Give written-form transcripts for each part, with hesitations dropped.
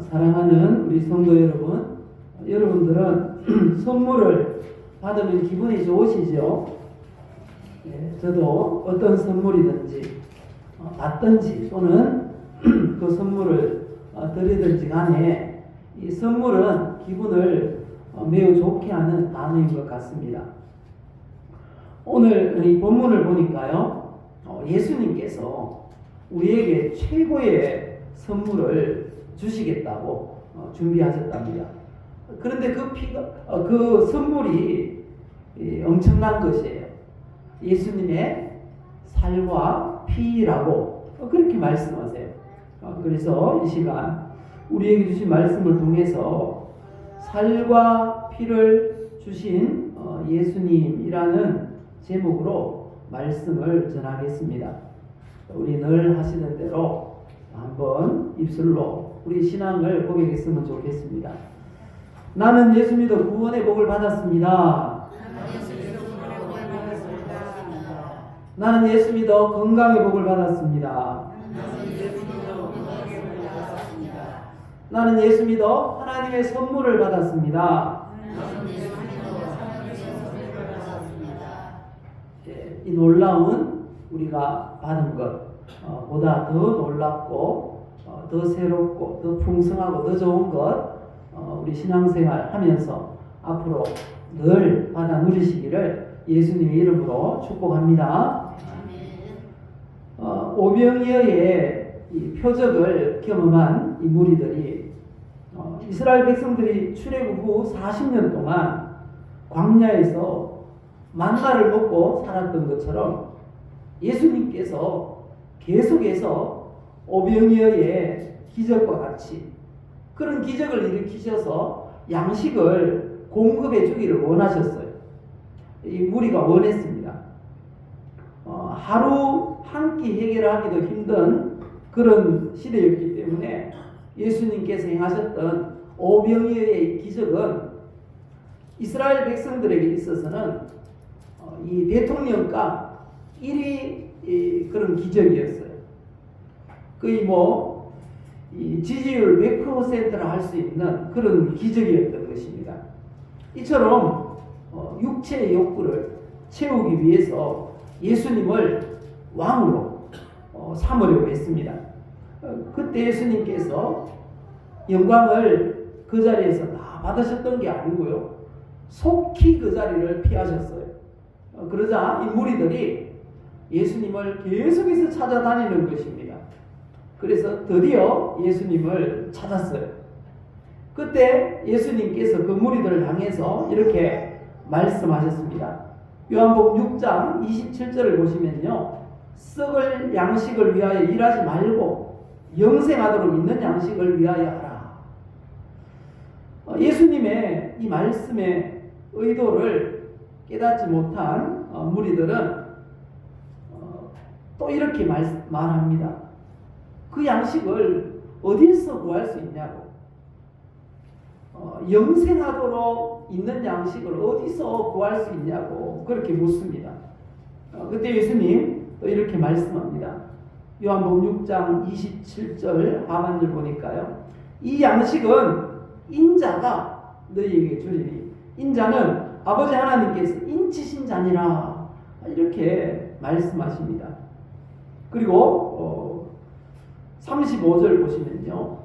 사랑하는 우리 성도 여러분, 여러분들은 선물을 받으면 기분이 좋으시죠? 예, 저도 어떤 선물이든지 받든지 또는 그 선물을 드리든지 간에 이 선물은 기분을 매우 좋게 하는 단어인 것 같습니다. 오늘 이 본문을 보니까요, 예수님께서 우리에게 최고의 선물을 주시겠다고 준비하셨답니다. 그런데 그 선물이 엄청난 것이에요. 예수님의 살과 피라고 그렇게 말씀하세요. 그래서 이 시간 우리에게 주신 말씀을 통해서 살과 피를 주신 예수님이라는 제목으로 말씀을 전하겠습니다. 우리 늘 하시는 대로 한번 입술로 우리 신앙을 고백했으면 좋겠습니다. 나는 예수 믿어 구원의 복을 받았습니다. 나는 예수 믿어 건강의 복을 받았습니다. 나는 예수 믿어 하나님의 선물을 받았습니다. 이 놀라운 우리가 받은 것보다 더 놀랍고 더 새롭고 더 풍성하고 더 좋은 것 우리 신앙생활 하면서 앞으로 늘 받아 누리시기를 예수님의 이름으로 축복합니다. 오병이어의 이 표적을 경험한 이 무리들이 이스라엘 백성들이 출애굽 후 40년 동안 광야에서 만나를 먹고 살았던 것처럼 예수님께서 계속해서 오병이어의 기적과 같이 그런 기적을 일으키셔서 양식을 공급해 주기를 원하셨어요. 이 무리가 원했습니다. 하루 한 끼 해결하기도 힘든 그런 시대였기 때문에 예수님께서 행하셨던 오병이어의 기적은 이스라엘 백성들에게 있어서는 이 대통령과 1위 그런 기적이었어요. 거의 이 지지율 100%를 할 수 있는 그런 기적이었던 것입니다. 이처럼 육체의 욕구를 채우기 위해서 예수님을 왕으로 삼으려고 했습니다. 그때 예수님께서 영광을 그 자리에서 다 받으셨던 게 아니고요. 속히 그 자리를 피하셨어요. 그러자 이 무리들이 예수님을 계속해서 찾아다니는 것입니다. 그래서 드디어 예수님을 찾았어요. 그때 예수님께서 그 무리들을 향해서 이렇게 말씀하셨습니다. 요한복음 6장 27절을 보시면요. 썩을 양식을 위하여 일하지 말고 영생하도록 있는 양식을 위하여 하라. 예수님의 이 말씀의 의도를 깨닫지 못한 무리들은 또 이렇게 말합니다. 그 양식을 어디서 구할 수 있냐고. 영생하도록 있는 양식을 어디서 구할 수 있냐고 그렇게 묻습니다. 그때 예수님 또 이렇게 말씀합니다. 요한복음 6장 27절 하반절 보니까요. 이 양식은 인자가 너희에게 주리니 인자는 아버지 하나님께서 인치신 자니라 이렇게 말씀하십니다. 그리고 35절 보시면요.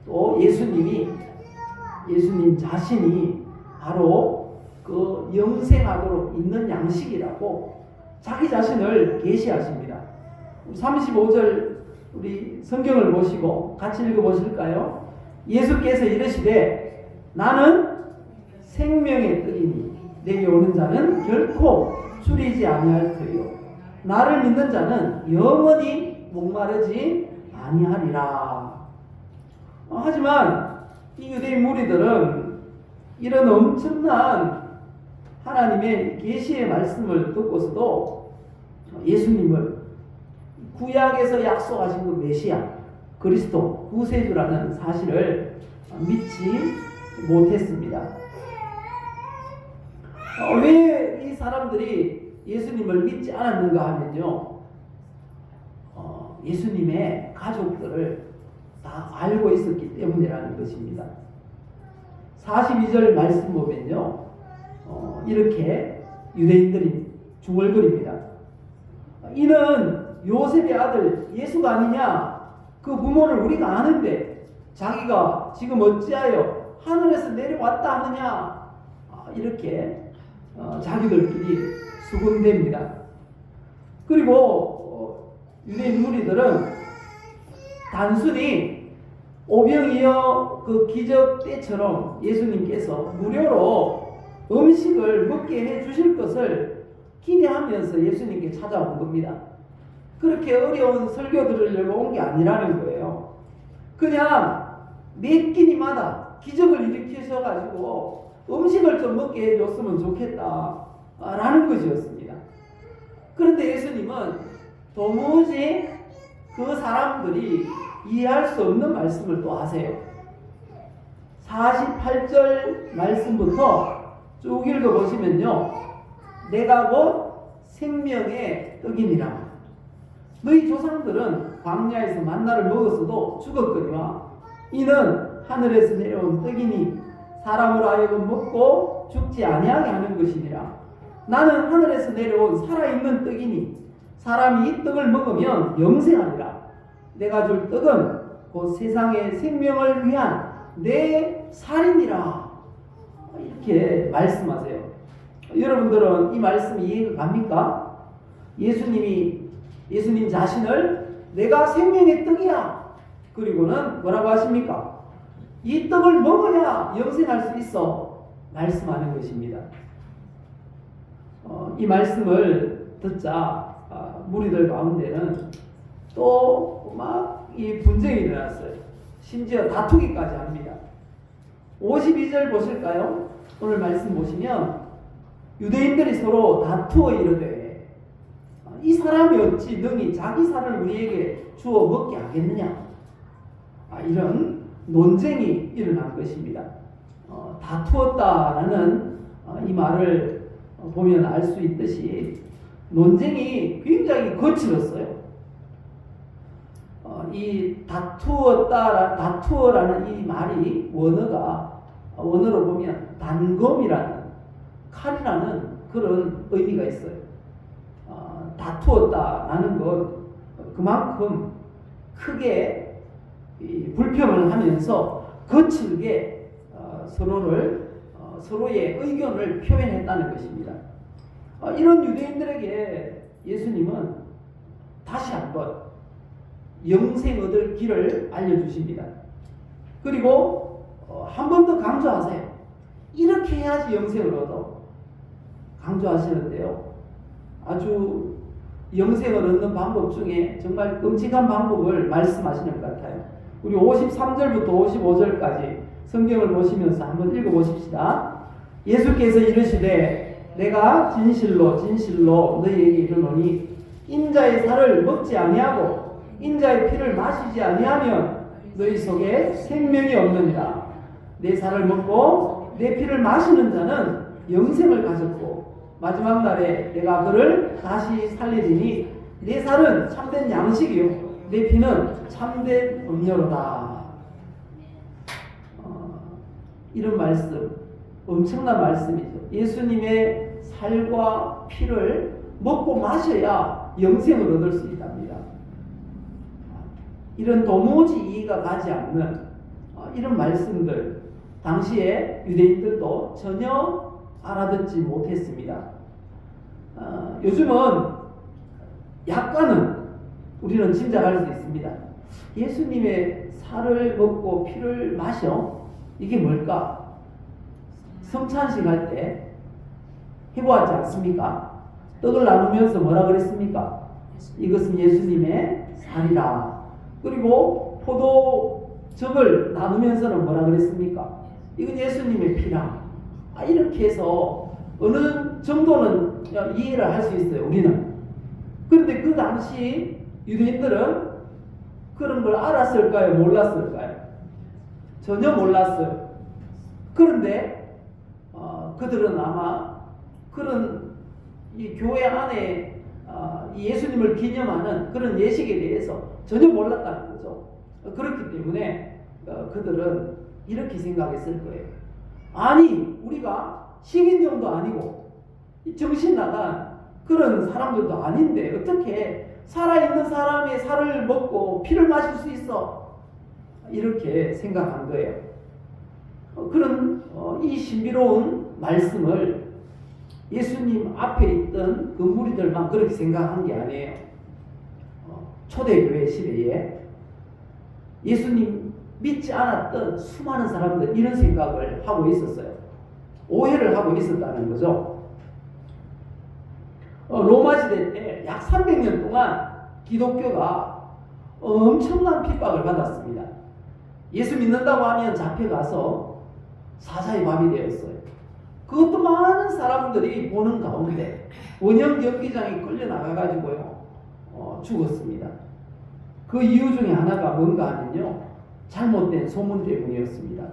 또 예수님 자신이 바로 그 영생하도록 있는 양식이라고 자기 자신을 계시하십니다. 35절 우리 성경을 보시고 같이 읽어보실까요? 예수께서 이르시되 나는 생명의 떡이니 내게 오는 자는 결코 줄이지 아니할 터이요 나를 믿는 자는 영원히 목마르지 아니하리라. 하지만 이 유대인 무리들은 이런 엄청난 하나님의 계시의 말씀을 듣고서도 예수님을 구약에서 약속하신 그 메시아 그리스도 구세주라는 사실을 믿지 못했습니다. 왜 이 사람들이 예수님을 믿지 않았는가 하면요, 예수님의 가족들을 다 알고 있었기 때문이라는 것입니다. 42절 말씀 보면요, 이렇게 유대인들이 중얼거립니다. 이는 요셉의 아들 예수가 아니냐? 그 부모를 우리가 아는데 자기가 지금 어찌하여 하늘에서 내려왔다 하느냐? 이렇게 자기들끼리 수군댑니다. 그리고 유대인 무리들은 단순히 오병이어 그 기적 때처럼 예수님께서 무료로 음식을 먹게 해 주실 것을 기대하면서 예수님께 찾아온 겁니다. 그렇게 어려운 설교 들으려고 온 게 아니라는 거예요. 그냥 매 끼니마다 기적을 일으키셔가지고 음식을 좀 먹게 해줬으면 좋겠다라는 것이었습니다. 그런데 예수님은 도무지 그 사람들이 이해할 수 없는 말씀을 또 하세요. 48절 말씀부터 쭉 읽어보시면요, 내가 곧 생명의 떡이니라. 너희 조상들은 광야에서 만나를 먹었어도 죽었거니와 이는 하늘에서 내려온 떡이니 사람으로 하여금 먹고 죽지 아니하게 하는 것이니라. 나는 하늘에서 내려온 살아있는 떡이니 사람이 이 떡을 먹으면 영생하리라. 내가 줄 떡은 곧 세상의 생명을 위한 내 살이니라. 이렇게 말씀하세요. 여러분들은 이 말씀이 이해가 갑니까? 예수님 자신을 내가 생명의 떡이야. 그리고는 뭐라고 하십니까? 이 떡을 먹어야 영생할 수 있어. 말씀하는 것입니다. 이 말씀을 듣자 무리들 가운데는 또 막 이 분쟁이 일어났어요. 심지어 다투기까지 합니다. 52절 보실까요? 오늘 말씀 보시면 유대인들이 서로 다투어 이르되 이 사람이 어찌 능히 자기 살을 우리에게 주어 먹게 하겠느냐? 이런 논쟁이 일어난 것입니다. 다투었다라는 이 말을 보면 알 수 있듯이 논쟁이 굉장히 거칠었어요. 이 다투어라는 이 말이 원어로 보면 단검이라는 칼이라는 그런 의미가 있어요. 다투었다라는 것 그만큼 크게 불평을 하면서 거칠게 서로의 의견을 표현했다는 것입니다. 이런 유대인들에게 예수님은 다시 한번 영생 얻을 길을 알려주십니다. 그리고 한 번 더 강조하세요. 이렇게 해야지 영생을 얻어. 강조하시는데요, 아주 영생을 얻는 방법 중에 정말 끔찍한 방법을 말씀하시는 것 같아요. 우리 53절부터 55절까지 성경을 보시면서 한번 읽어보십시다. 예수께서 이르시되 내가 진실로 진실로 너희에게 이르노니 인자의 살을 먹지 아니하고 인자의 피를 마시지 아니하면 너희 속에 생명이 없느니라. 내 살을 먹고 내 피를 마시는 자는 영생을 가졌고 마지막 날에 내가 그를 다시 살리리니 내 살은 참된 양식이요 내 피는 참된 음료로다. 이런 말씀, 엄청난 말씀이죠. 예수님의 살과 피를 먹고 마셔야 영생을 얻을 수 있답니다. 이런 도무지 이해가 가지 않는 이런 말씀들 당시에 유대인들도 전혀 알아듣지 못했습니다. 요즘은 약간은 우리는 짐작할 수 있습니다. 예수님의 살을 먹고 피를 마셔? 이게 뭘까? 성찬식 할 때 해보았지 않습니까? 떡을 나누면서 뭐라 그랬습니까? 이것은 예수님의 살이라. 그리고 포도즙을 나누면서는 뭐라 그랬습니까? 이건 예수님의 피라. 이렇게 해서 어느 정도는 이해를 할 수 있어요, 우리는. 그런데 그 당시 유대인들은 그런 걸 알았을까요? 몰랐을까요? 전혀 몰랐어요. 그런데 그들은 아마 그런 이 교회 안에 이 예수님을 기념하는 그런 예식에 대해서 전혀 몰랐다는 거죠. 그렇기 때문에 그들은 이렇게 생각했을 거예요. 아니, 우리가 식인종도 아니고 정신 나간 그런 사람들도 아닌데 어떻게 살아있는 사람의 살을 먹고 피를 마실 수 있어? 이렇게 생각한 거예요. 그런 이 신비로운 말씀을 예수님 앞에 있던 그 무리들만 그렇게 생각한 게 아니에요. 초대교회 시대에 예수님 믿지 않았던 수많은 사람들 이런 생각을 하고 있었어요. 오해를 하고 있었다는 거죠. 로마 시대 때 약 300년 동안 기독교가 엄청난 핍박을 받았습니다. 예수 믿는다고 하면 잡혀가서 사자의 밥이 되었어요. 그것도 많은 사람들이 보는 가운데 원형 경기장에 끌려나가가지고요 죽었습니다. 그 이유 중에 하나가 뭔가 하면요, 잘못된 소문 때문이었습니다.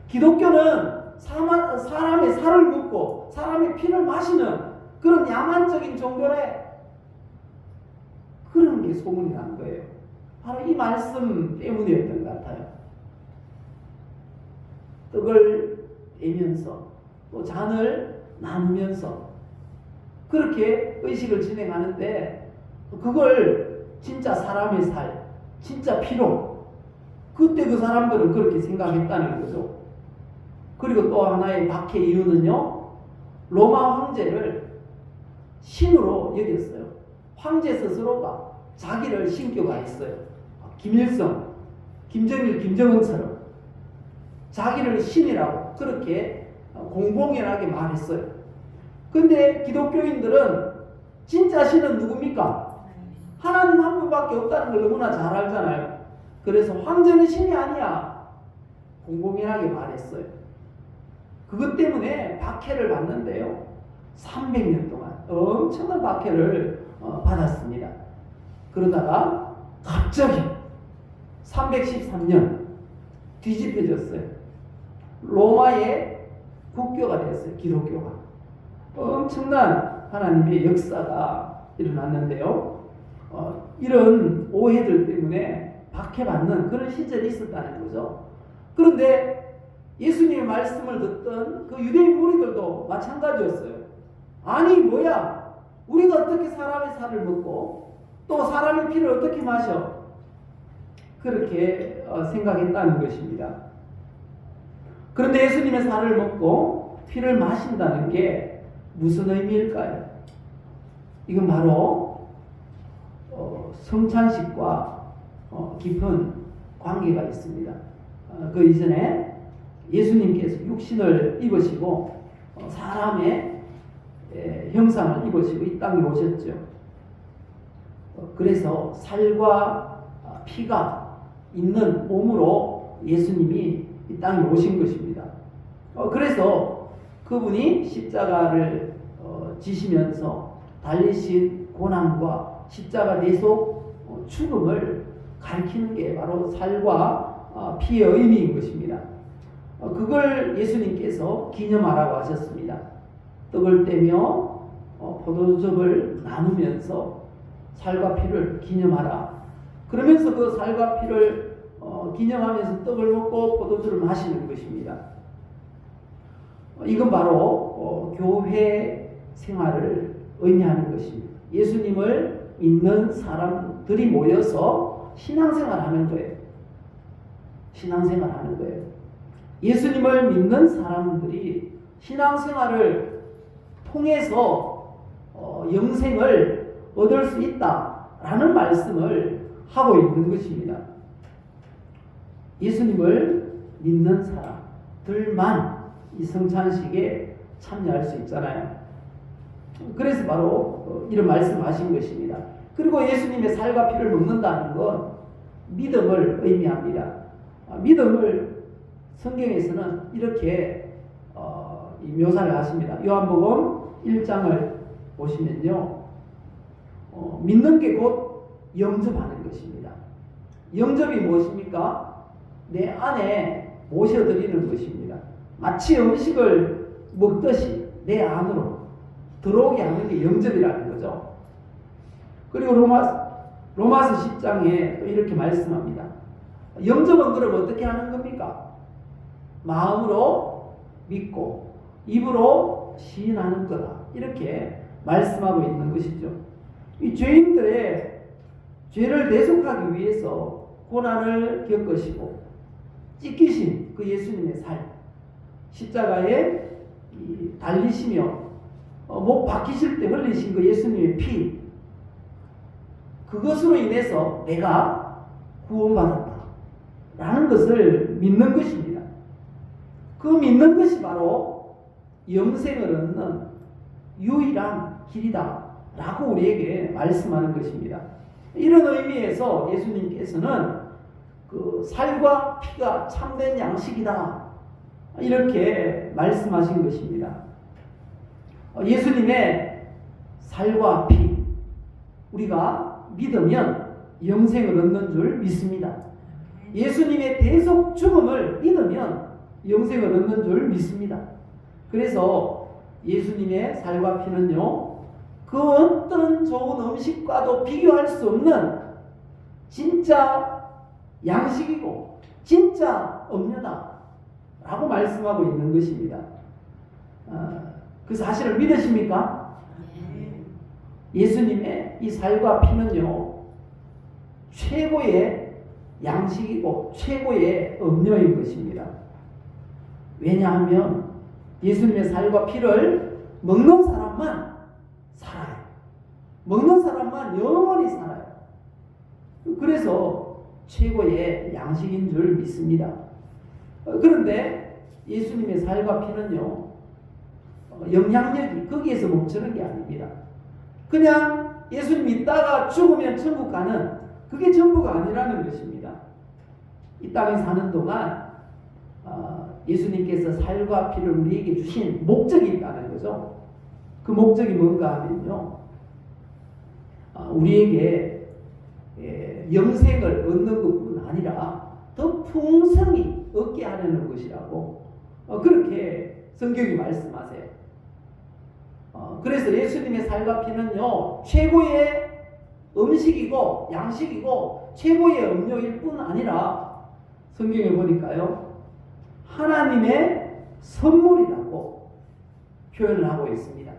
기독교는 사람의 살을 먹고 사람의 피를 마시는 그런 야만적인 종교래, 그런 게 소문이 난 거예요. 바로 이 말씀 때문이었던 것 같아요. 떡을 떼면서 또 잔을 나누면서 그렇게 의식을 진행하는데 그걸 진짜 사람의 살, 진짜 피로, 그때 그 사람들은 그렇게 생각했다는 거죠. 그리고 또 하나의 박해 이유는요, 로마 황제를 신으로 여겼어요. 황제 스스로가 자기를 신격화했어요. 김일성, 김정일, 김정은처럼 자기를 신이라고 그렇게 공공연하게 말했어요. 근데 기독교인들은 진짜 신은 누굽니까? 하나님 한 분밖에 없다는 걸 너무나 잘 알잖아요. 그래서 황제는 신이 아니야, 공공연하게 말했어요. 그것 때문에 박해를 받는데요, 300년 동안 엄청난 박해를 받았습니다. 그러다가 갑자기 313년 뒤집혀졌어요. 로마의 국교가 됐어요. 기독교가. 엄청난 하나님의 역사가 일어났는데요, 이런 오해들 때문에 박해받는 그런 시절이 있었다는 거죠. 그런데 예수님의 말씀을 듣던 그 유대인 무리들도 마찬가지였어요. 아니 뭐야, 우리가 어떻게 사람의 살을 먹고 또 사람의 피를 어떻게 마셔? 그렇게 생각했다는 것입니다. 그런데 예수님의 살을 먹고 피를 마신다는 게 무슨 의미일까요? 이건 바로 성찬식과 깊은 관계가 있습니다. 그 이전에 예수님께서 육신을 입으시고 사람의 형상을 입으시고 이 땅에 오셨죠. 그래서 살과 피가 있는 몸으로 예수님이 이 땅에 오신 것입니다. 그래서 그분이 십자가를 지시면서 달리신 고난과 십자가 내속 죽음을 가리키는 게 바로 살과 피의 의미인 것입니다. 그걸 예수님께서 기념하라고 하셨습니다. 떡을 떼며 포도즙을 나누면서 살과 피를 기념하라. 그러면서 그 살과 피를 기념하면서 떡을 먹고 포도주를 마시는 것입니다. 이건 바로 교회 생활을 의미하는 것입니다. 예수님을 믿는 사람들이 모여서 신앙생활하는 거예요. 신앙생활하는 거예요. 예수님을 믿는 사람들이 신앙생활을 통해서 영생을 얻을 수 있다라는 말씀을 하고 있는 것입니다. 예수님을 믿는 사람들만 이 성찬식에 참여할 수 있잖아요. 그래서 바로 이런 말씀하신 것입니다. 그리고 예수님의 살과 피를 먹는다는 건 믿음을 의미합니다. 믿음을 성경에서는 이렇게 묘사를 하십니다. 요한복음 1장을 보시면요, 믿는 게 곧 영접하는 것입니다. 영접이 무엇입니까? 내 안에 모셔드리는 것입니다. 마치 음식을 먹듯이 내 안으로 들어오게 하는 게 영접이라는 거죠. 그리고 로마서 10장에 또 이렇게 말씀합니다. 영접은 그럼 어떻게 하는 겁니까? 마음으로 믿고 입으로 시인하는 거다. 이렇게 말씀하고 있는 것이죠. 이 죄인들의 죄를 대속하기 위해서 고난을 겪으시고 찢기신 그 예수님의 삶, 십자가에 달리시며 목 박히실 때 흘리신 그 예수님의 피, 그것으로 인해서 내가 구원받았다 라는 것을 믿는 것입니다. 그 믿는 것이 바로 영생을 얻는 유일한 길이다 라고 우리에게 말씀하는 것입니다. 이런 의미에서 예수님께서는 그 살과 피가 참된 양식이다 이렇게 말씀하신 것입니다. 예수님의 살과 피, 우리가 믿으면 영생을 얻는 줄 믿습니다. 예수님의 대속 죽음을 믿으면 영생을 얻는 줄 믿습니다. 그래서 예수님의 살과 피는요, 그 어떤 좋은 음식과도 비교할 수 없는 진짜 양식이고 진짜 음료다 라고 말씀하고 있는 것입니다. 그 사실을 믿으십니까? 예수님의 이 살과 피는요, 최고의 양식이고 최고의 음료인 것입니다. 왜냐하면 예수님의 살과 피를 먹는 사람만 살아요. 먹는 사람만 영원히 살아요. 그래서 최고의 양식인 줄 믿습니다. 그런데 예수님의 살과 피는요, 영향력이 거기에서 멈추는 게 아닙니다. 그냥 예수님 믿다가 죽으면 천국 가는 그게 전부가 아니라는 것입니다. 이 땅에 사는 동안 예수님께서 살과 피를 우리에게 주신 목적이 있다는 거죠. 그 목적이 뭔가 하면요, 우리에게 영생을 얻는 것뿐 아니라 더 풍성히 얻게 하려는 것이라고 그렇게 성경이 말씀하세요. 그래서 예수님의 살과 피는요, 최고의 음식이고 양식이고 최고의 음료일 뿐 아니라 성경에 보니까요, 하나님의 선물이라고 표현을 하고 있습니다.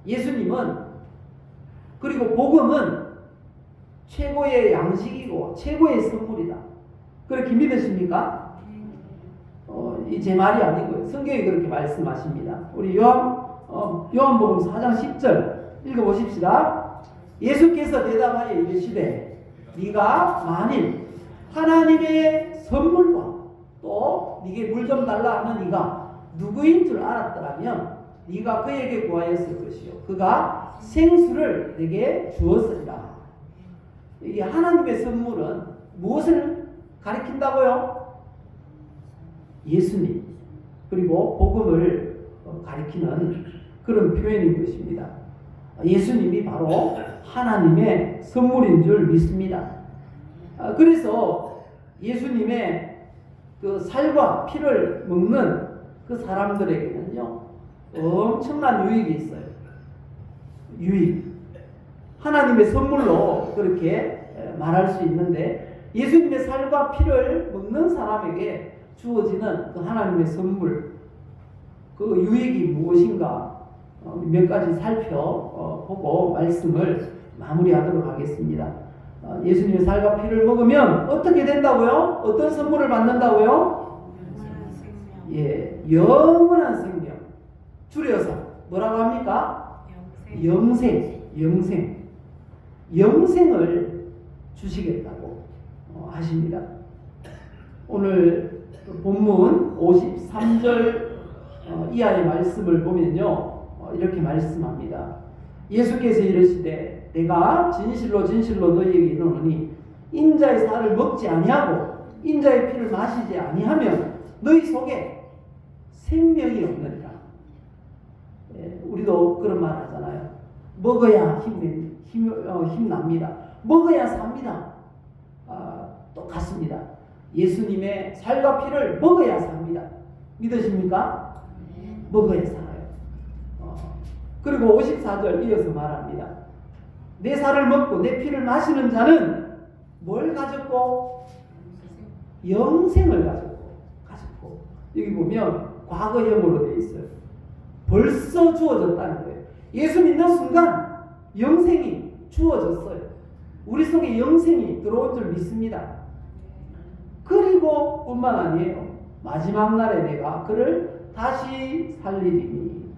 예수님은, 그리고 복음은 최고의 양식이고 최고의 선물이다. 그렇게 믿으십니까? 이 제 말이 아니고요, 성경이 그렇게 말씀하십니다. 우리 요한복음 4장 10절 읽어보십시다. 예수께서 대답하여 이르시되 네가 만일 하나님의 선물과 또 네게 물 좀 달라 하는 네가 누구인 줄 알았더라면 네가 그에게 구하였을 것이요 그가 생수를 내게 주었으리라. 이 하나님의 선물은 무엇을 가리킨다고요? 예수님, 그리고 복음을 가리키는 그런 표현인 것입니다. 예수님이 바로 하나님의 선물인 줄 믿습니다. 그래서 예수님의 그 살과 피를 먹는 그 사람들에게는요, 엄청난 유익이 있어요. 유익. 하나님의 선물로 그렇게 말할 수 있는데, 예수님의 살과 피를 먹는 사람에게 주어지는 그 하나님의 선물, 그 유익이 무엇인가 몇 가지 살펴보고 말씀을 마무리하도록 하겠습니다. 예수님의 살과 피를 먹으면 어떻게 된다고요? 어떤 선물을 받는다고요? 영원한 생명. 줄여서 뭐라고 합니까? 영생을 주시겠다고 하십니다. 오늘 본문 53절 이하의 말씀을 보면요, 이렇게 말씀합니다. 예수께서 이르시되 내가 진실로 진실로 너희에게 이르노니 인자의 살을 먹지 아니하고 인자의 피를 마시지 아니하면 너희 속에 생명이 없느니라. 우리도 그런 말 하잖아요. 먹어야 힘납니다. 먹어야 삽니다. 똑같습니다. 예수님의 살과 피를 먹어야 삽니다. 믿으십니까? 먹어야 살아요. 그리고 54절 이어서 말합니다. 내 살을 먹고 내 피를 마시는 자는 뭘 가졌고? 영생을 가졌고 여기 보면 과거형으로 되어 있어요. 벌써 주어졌다는 거예요. 예수 믿는 순간 영생이 주어졌어요. 우리 속에 영생이 들어온 줄 믿습니다. 그리고 뿐만 아니에요. 마지막 날에 내가 그를 다시 살리리니.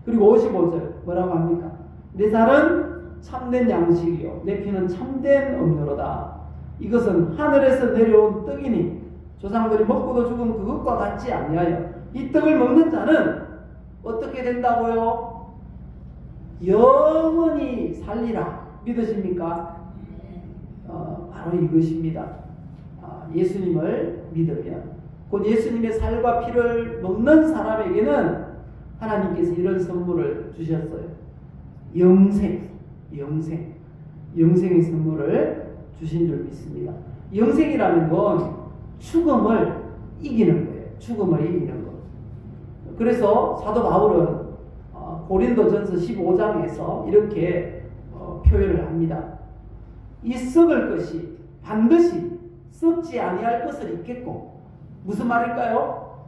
그리고 55절 뭐라고 합니까? 내 살은 참된 양식이요 내 피는 참된 음료로다. 이것은 하늘에서 내려온 떡이니 조상들이 먹고도 죽은 그것과 같지 아니하여 이 떡을 먹는 자는 어떻게 된다고요? 영원히 살리라. 믿으십니까? 바로 이것입니다. 예수님을 믿으면 곧 예수님의 살과 피를 먹는 사람에게는 하나님께서 이런 선물을 주셨어요. 영생의 선물을 주신 줄 믿습니다. 영생이라는 건 죽음을 이기는 거예요. 죽음을 이기는 것. 그래서 사도 바울은 고린도전서 15장에서 이렇게 표현을 합니다. 이 썩을 것이 반드시 썩지 아니할 것을 잊겠고, 무슨 말일까요?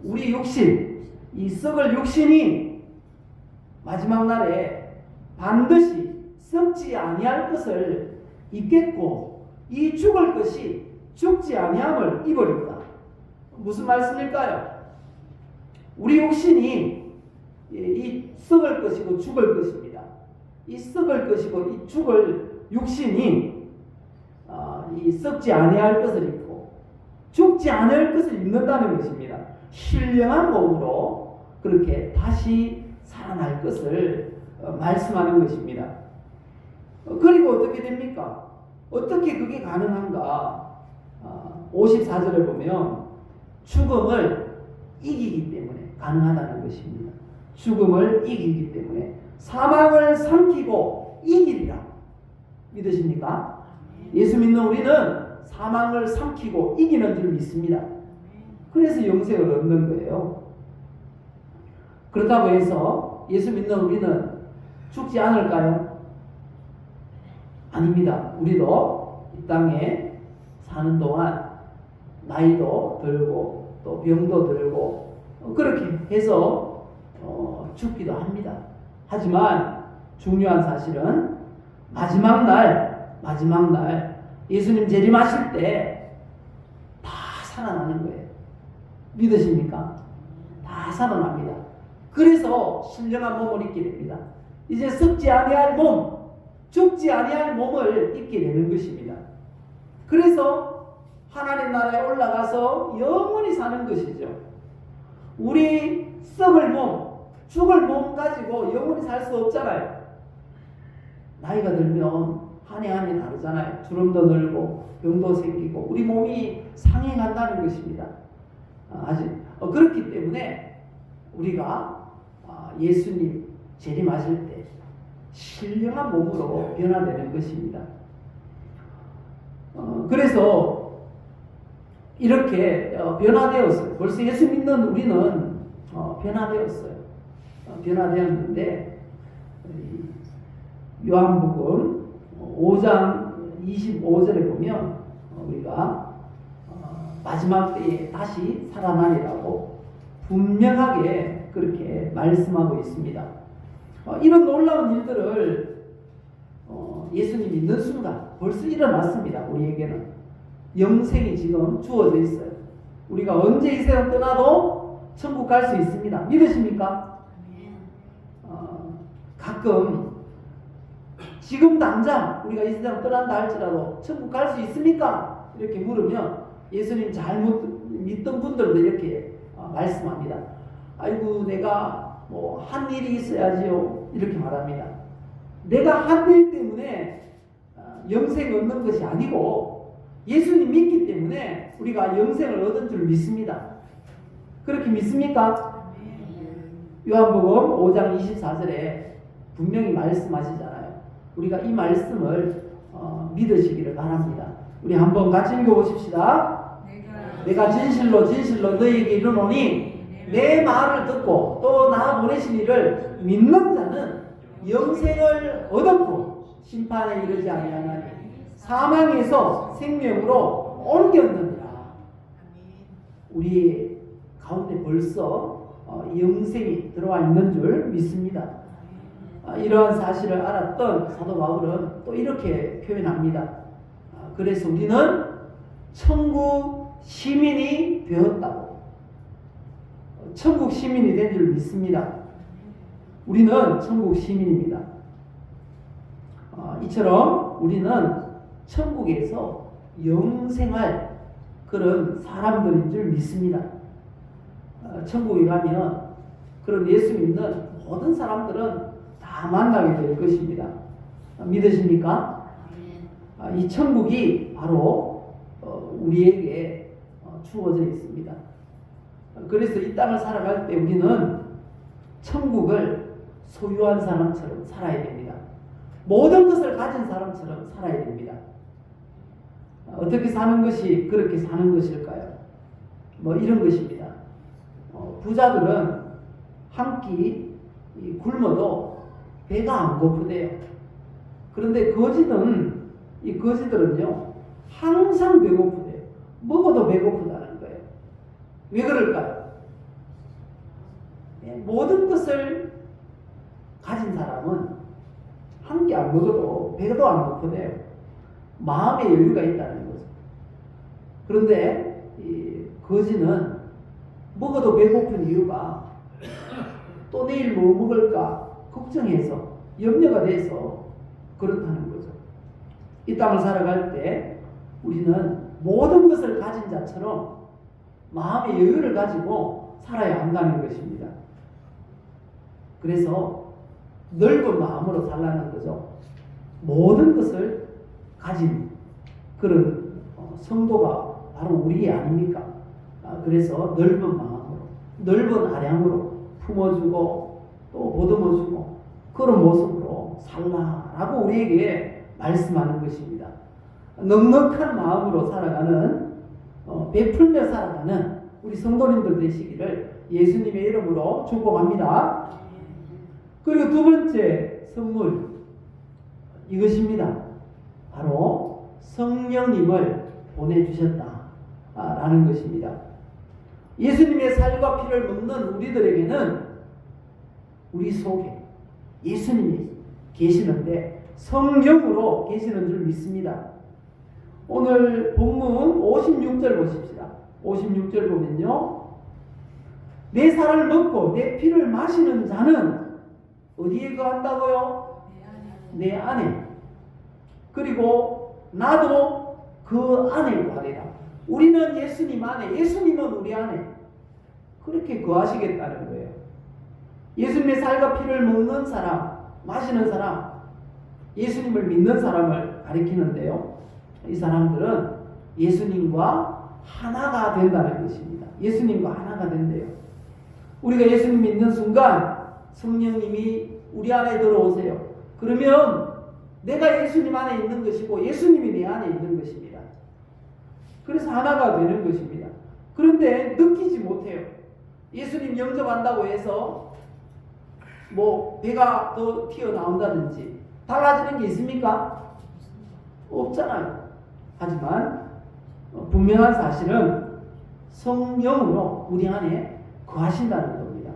우리 육신, 이 썩을 육신이 마지막 날에 반드시 썩지 아니할 것을 잊겠고, 이 죽을 것이 죽지 아니함을 입으리로다. 무슨 말씀일까요? 우리 육신이 이 썩을 것이고 죽을 것입니다. 이 썩을 것이고 이 죽을 육신이 이 썩지 아니할 것을 입고 죽지 않을 것을 입는다는 것입니다. 신령한 몸으로 그렇게 다시 살아날 것을 말씀하는 것입니다. 그리고 어떻게 됩니까? 어떻게 그게 가능한가? 54절에 보면 죽음을 이기기 때문에 가능하다는 것입니다. 죽음을 이기기 때문에 사망을 삼키고 이기리라. 믿으십니까? 예수 믿는 우리는 사망을 삼키고 이기는 줄 믿습니다. 그래서 영생을 얻는 거예요. 그렇다고 해서 예수 믿는 우리는 죽지 않을까요? 아닙니다. 우리도 이 땅에 사는 동안 나이도 들고 또 병도 들고 그렇게 해서 죽기도 합니다. 하지만 중요한 사실은 마지막 날 예수님 재림하실 때 다 살아나는 거예요. 믿으십니까? 다 살아납니다. 그래서 신령한 몸을 입게 됩니다. 이제 썩지 아니할 몸, 죽지 아니할 몸을 입게 되는 것입니다. 그래서 하나님 나라에 올라가서 영원히 사는 것이죠. 우리 썩을 몸, 죽을 몸 가지고 영원히 살 수 없잖아요. 나이가 들면 한 해 다르잖아요. 주름도 늘고 병도 생기고 우리 몸이 상해간다는 것입니다. 그렇기 때문에 우리가 예수님 재림하실 때 신령한 몸으로 변화되는 것입니다. 그래서 이렇게 변화되었어요. 벌써 예수 믿는 우리는 변화되었어요. 변화되었는데 요한복음 5장 25절에 보면 우리가 마지막 때에 다시 살아나리라고 분명하게 그렇게 말씀하고 있습니다. 이런 놀라운 일들을 예수님 믿는 순간 벌써 일어났습니다. 우리에게는 영생이 지금 주어져 있어요. 우리가 언제 이 세상 떠나도 천국 갈 수 있습니다. 믿으십니까? 가끔 지금 당장 우리가 이 세상 떠난다 할지라도 천국 갈 수 있습니까? 이렇게 물으면 예수님 잘못 믿던 분들도 이렇게 말씀합니다. 아이고 내가 뭐 한 일이 있어야지요 이렇게 말합니다. 내가 한 일 때문에 영생을 얻는 것이 아니고 예수님 믿기 때문에 우리가 영생을 얻은 줄 믿습니다. 그렇게 믿습니까? 요한복음 5장 24절에 분명히 말씀하시잖아요. 우리가 이 말씀을 믿으시기를 바랍니다. 우리 한번 같이 읽어보십시다. 내가 진실로 너희에게 이르노니 내 말을 듣고 또 나 보내신 이를 믿는 자는 영생을 얻었고 심판에 이르지 아니하나니 사망에서 생명으로 옮겼느니라. 우리 가운데 벌써 영생이 들어와 있는 줄 믿습니다. 이러한 사실을 알았던 사도 바울은 또 이렇게 표현합니다. 그래서 우리는 천국 시민이 되었다고. 천국 시민이 된 줄 믿습니다. 우리는 천국 시민입니다. 이처럼 우리는 천국에서 영생할 그런 사람들인 줄 믿습니다. 천국에 가면 그런 예수 믿는 모든 사람들은 다 만나게 될 것입니다. 믿으십니까? 이 천국이 바로 우리에게 주어져 있습니다. 그래서 이 땅을 살아갈 때 우리는 천국을 소유한 사람처럼 살아야 됩니다. 모든 것을 가진 사람처럼 살아야 됩니다. 어떻게 사는 것이 그렇게 사는 것일까요? 이런 것입니다. 부자들은 한 끼 굶어도 배가 안 고프대요. 그런데 거지들은요 항상 배고프대요. 먹어도 배고프다는 거예요. 왜 그럴까요? 모든 것을 가진 사람은 한 끼 안 먹어도 배도 안 고프대요. 마음의 여유가 있다는 거죠. 그런데 이 거지는 먹어도 배고픈 이유가 또 내일 뭐 먹을까 걱정해서 염려가 돼서 그렇다는 거죠. 이 땅을 살아갈 때 우리는 모든 것을 가진 자처럼 마음의 여유를 가지고 살아야 한다는 것입니다. 그래서 넓은 마음으로 살라는 거죠. 모든 것을 가진 그런 성도가 바로 우리 아닙니까? 그래서 넓은 마음으로, 넓은 아량으로 품어주고 또 보듬어주고 그런 모습으로 살라라고 우리에게 말씀하는 것입니다. 넉넉한 마음으로 살아가는, 베풀며 살아가는 우리 성도님들 되시기를 예수님의 이름으로 축복합니다. 그리고 두 번째 선물, 이것입니다. 바로 성령님을 보내주셨다라는 것입니다. 예수님의 살과 피를 먹는 우리들에게는 우리 속에 예수님이 계시는데 성령으로 계시는 줄 믿습니다. 오늘 본문 56절 보십시다. 56절 보면요, 내 살을 먹고 내 피를 마시는 자는 어디에 거한다고요? 내 안에. 그리고 나도 그 안에 거하리라. 우리는 예수님 안에, 예수님은 우리 안에 그렇게 거하시겠다는 거예요. 예수님의 살과 피를 먹는 사람, 마시는 사람, 예수님을 믿는 사람을 가리키는데요, 이 사람들은 예수님과 하나가 된다는 것입니다. 예수님과 하나가 된대요. 우리가 예수님 믿는 순간 성령님이 우리 안에 들어오세요. 그러면 내가 예수님 안에 있는 것이고 예수님이 내 안에 있는 것입니다. 그래서 하나가 되는 것입니다. 그런데 느끼지 못해요. 예수님 영접한다고 해서 배가 더 튀어나온다든지 달라지는 게 있습니까? 없잖아요. 하지만 분명한 사실은 성령으로 우리 안에 거하신다는 겁니다.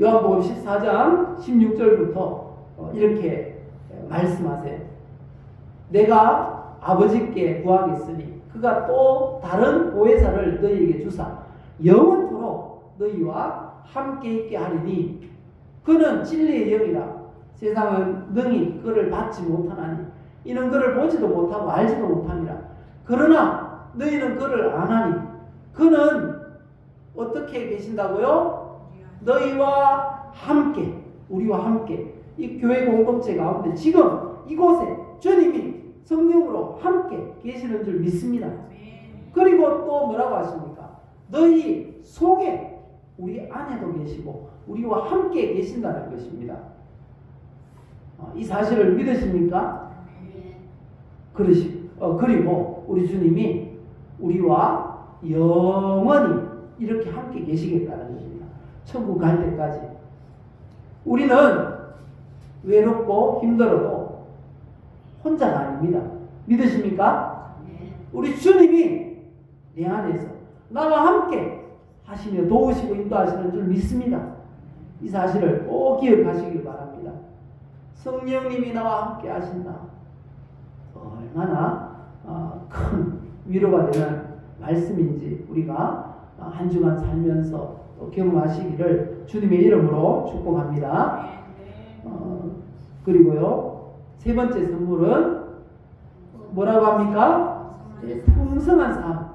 요한복음 14장 16절부터 이렇게 말씀하세요. 내가 아버지께 구하겠으니 그가 또 다른 보혜사를 너희에게 주사 영원토록 너희와 함께 있게 하리니 그는 진리의 영이라 세상은 능히 그를 받지 못하나니 이는 그를 보지도 못하고 알지도 못하니라. 그러나 너희는 그를 아나니 그는 어떻게 계신다고요? 너희와 함께, 우리와 함께 이 교회 공동체 가운데 지금 이곳에 주님이 성령으로 함께 계시는 줄 믿습니다. 그리고 또 뭐라고 하십니까? 너희 속에 우리 안에도 계시고 우리와 함께 계신다는 것입니다. 이 사실을 믿으십니까? 그리고 우리 주님이 우리와 영원히 이렇게 함께 계시겠다는 것입니다. 천국 갈 때까지. 우리는 외롭고 힘들어도 혼자가 아닙니다. 믿으십니까? 우리 주님이 내 안에서 나와 함께 하시며 도우시고 인도하시는 줄 믿습니다. 이 사실을 꼭 기억하시길 바랍니다. 성령님이 나와 함께 하신다. 얼마나 큰 위로가 되는 말씀인지 우리가 한 주간 살면서 경험하시기를 주님의 이름으로 축복합니다. 그리고요, 세 번째 선물은 뭐라고 합니까? 풍성한 삶.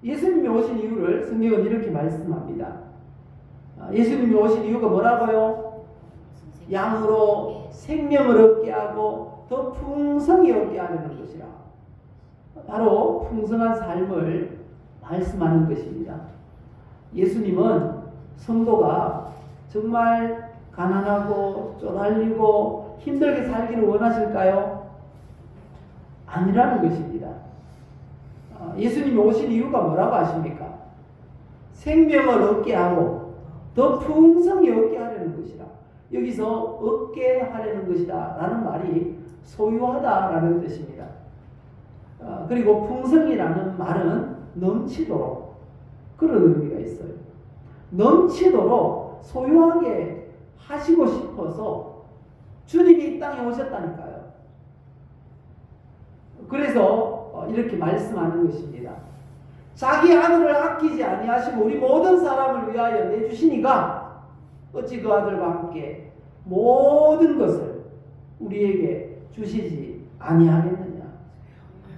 예수님이 오신 이유를 성경은 이렇게 말씀합니다. 예수님이 오신 이유가 뭐라고요? 양으로 생명을 얻게 하고 더 풍성히 얻게 하려는 것이라. 바로 풍성한 삶을 말씀하는 것입니다. 예수님은 성도가 정말 가난하고 쪼달리고 힘들게 살기를 원하실까요? 아니라는 것입니다. 예수님이 오신 이유가 뭐라고 하십니까? 생명을 얻게 하고 더 풍성히 얻게 하려는 것이라. 여기서 얻게 하려는 것이다 라는 말이 소유하다라는 뜻입니다. 그리고 풍성이라는 말은 넘치도록, 그런 의미가 있어요. 넘치도록 소유하게 하시고 싶어서 주님이 이 땅에 오셨다니까요. 그래서 이렇게 말씀하는 것입니다. 자기 아들을 아끼지 아니하시고 우리 모든 사람을 위하여 내주시니가 어찌 그 아들과 함께 모든 것을 우리에게 주시지 아니하겠느냐.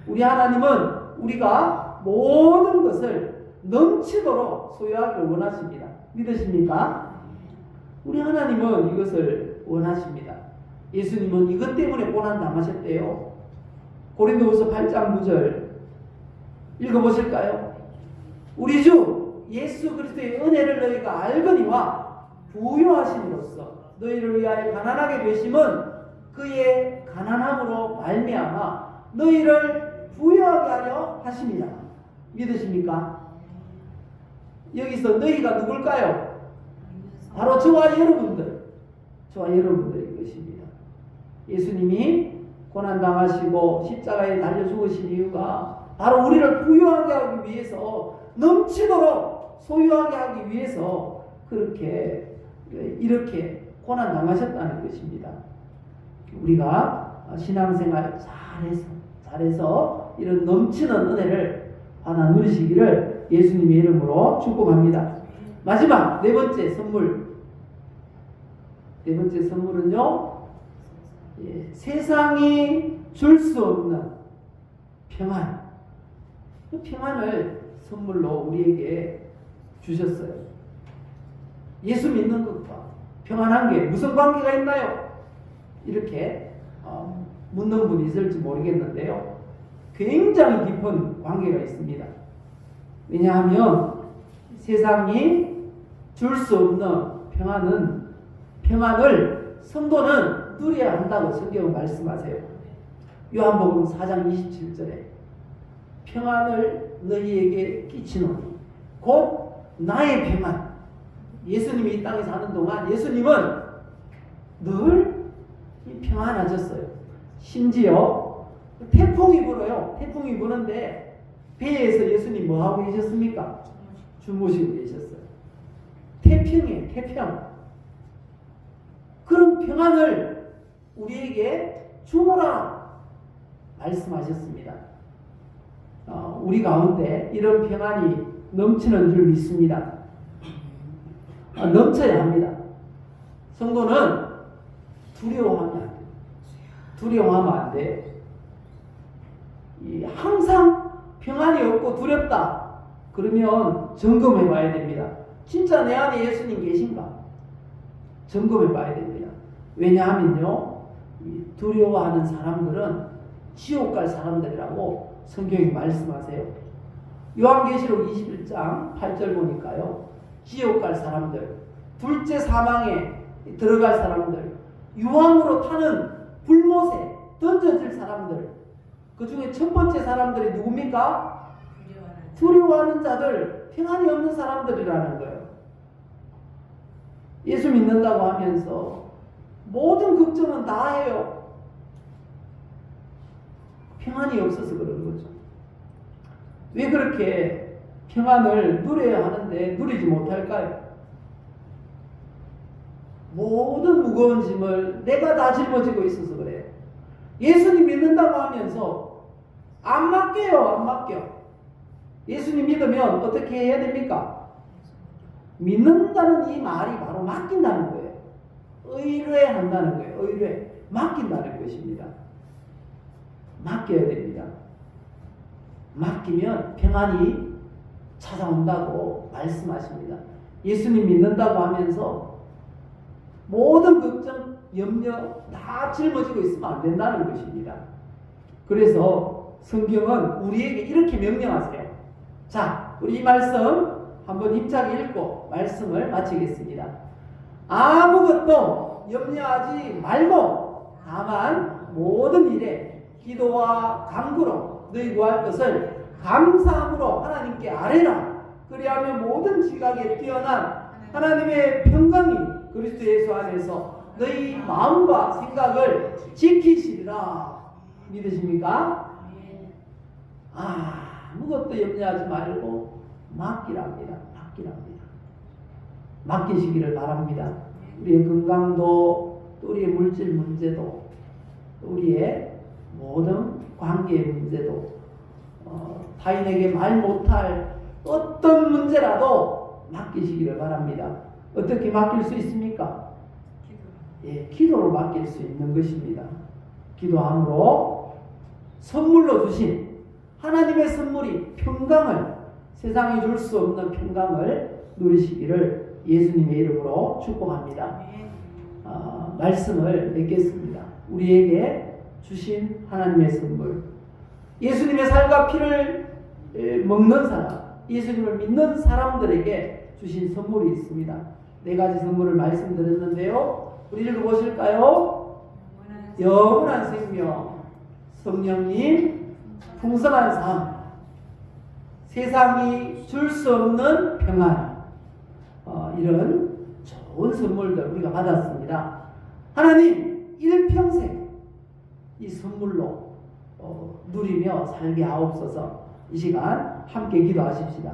우리 하나님은 우리가 모든 것을 넘치도록 소유하기를 원하십니다. 믿으십니까? 우리 하나님은 이것을 원하십니다. 예수님은 이것 때문에 고난당하셨대요. 고린도후서 8장 9절 읽어보실까요? 우리 주 예수 그리스도의 은혜를 너희가 알거니와 부요하심으로써 너희를 위하여 가난하게 되심은 그의 가난함으로 말미암아 너희를 부요하게 하려 하심이라. 믿으십니까? 여기서 너희가 누굴까요? 바로 저와 여러분들인 것입니다. 예수님이 고난당하시고 십자가에 달려 죽으신 이유가 바로 우리를 부유하게 하기 위해서, 넘치도록 소유하게 하기 위해서 이렇게 고난당하셨다는 것입니다. 우리가 신앙생활 잘해서 이런 넘치는 은혜를 받아 누리시기를 예수님의 이름으로 축복합니다. 마지막 네 번째 선물은요, 세상이 줄 수 없는 평안. 그 평안을 선물로 우리에게 주셨어요. 예수 믿는 것과 평안한 게 무슨 관계가 있나요? 이렇게 묻는 분이 있을지 모르겠는데요, 굉장히 깊은 관계가 있습니다. 왜냐하면 세상이 줄 수 없는 평안을 성도는 누려야 한다고 성경은 말씀하세요. 요한복음 4장 27절에 평안을 너희에게 끼치노니 곧 나의 평안. 예수님이 이 땅에 사는 동안 예수님은 늘 평안하셨어요. 심지어 태풍이 불어요. 태풍이 부는데 배에서 예수님 뭐하고 계셨습니까? 주무시고 계셨어요. 태평이에요. 태평. 그런 평안을 우리에게 주노라 말씀하셨습니다. 우리 가운데 이런 평안이 넘치는 줄 믿습니다. 넘쳐야 합니다. 성도는 두려워하면 안 돼요. 항상 평안이 없고 두렵다 그러면 점검해 봐야 됩니다. 진짜 내 안에 예수님 계신가? 점검해 봐야 됩니다. 왜냐하면요, 두려워하는 사람들은 지옥 갈 사람들이라고 성경이 말씀하세요. 요한계시록 21장 8절 보니까요, 지옥 갈 사람들, 둘째 사망에 들어갈 사람들, 유황으로 타는 불못에 던져질 사람들, 그 중에 첫 번째 사람들이 누굽니까? 두려워하는 자들, 평안이 없는 사람들이라는 거예요. 예수 믿는다고 하면서 모든 걱정은 다 해요. 평안이 없어서 그런 거죠. 왜 그렇게 평안을 누려야 하는데 누리지 못할까요? 모든 무거운 짐을 내가 다 짊어지고 있어서 그래요. 예수님 믿는다고 하면서 안 맡겨요. 안 맡겨. 예수님 믿으면 어떻게 해야 됩니까? 믿는다는 이 말이 바로 맡긴다는 거예요. 의뢰한다는 거예요. 의뢰. 맡긴다는 것입니다. 맡겨야 됩니다. 맡기면 평안이 찾아온다고 말씀하십니다. 예수님 믿는다고 하면서 모든 걱정, 염려 다 짊어지고 있으면 안 된다는 것입니다. 그래서 성경은 우리에게 이렇게 명령하세요. 자, 우리 이 말씀 한번 힘차게 읽고 말씀을 마치겠습니다. 아무것도 염려하지 말고 다만 모든 일에 기도와 간구로 너희 구할 것을 감사함으로 하나님께 아뢰라. 그리하면 모든 지각에 뛰어난 하나님의 평강이 그리스도 예수 안에서 너희 마음과 생각을 지키시리라. 믿으십니까? 아무것도 염려하지 말고 맡기랍니다. 맡기랍니다. 맡기시기를 바랍니다. 우리의 건강도, 또 우리의 물질 문제도, 또 우리의 모든 관계의 문제도, 타인에게 말 못할 어떤 문제라도 맡기시기를 바랍니다. 어떻게 맡길 수 있습니까? 기도로 맡길 수 있는 것입니다. 기도함으로 선물로 주신 하나님의 선물이 평강을, 세상이 줄 수 없는 평강을 누리시기를 예수님의 이름으로 축복합니다. 말씀을 맺겠습니다. 우리에게 주신 하나님의 선물, 예수님의 살과 피를 먹는 사람, 예수님을 믿는 사람들에게 주신 선물이 있습니다. 4가지 선물을 말씀드렸는데요. 우리 읽어보실까요? 영원한 생명, 성령님, 풍성한 삶, 세상이 줄 수 없는 평안, 이런 좋은 선물들 우리가 받았습니다. 하나님 일평생 이 선물로 누리며 살게 하옵소서. 이 시간 함께 기도하십시다.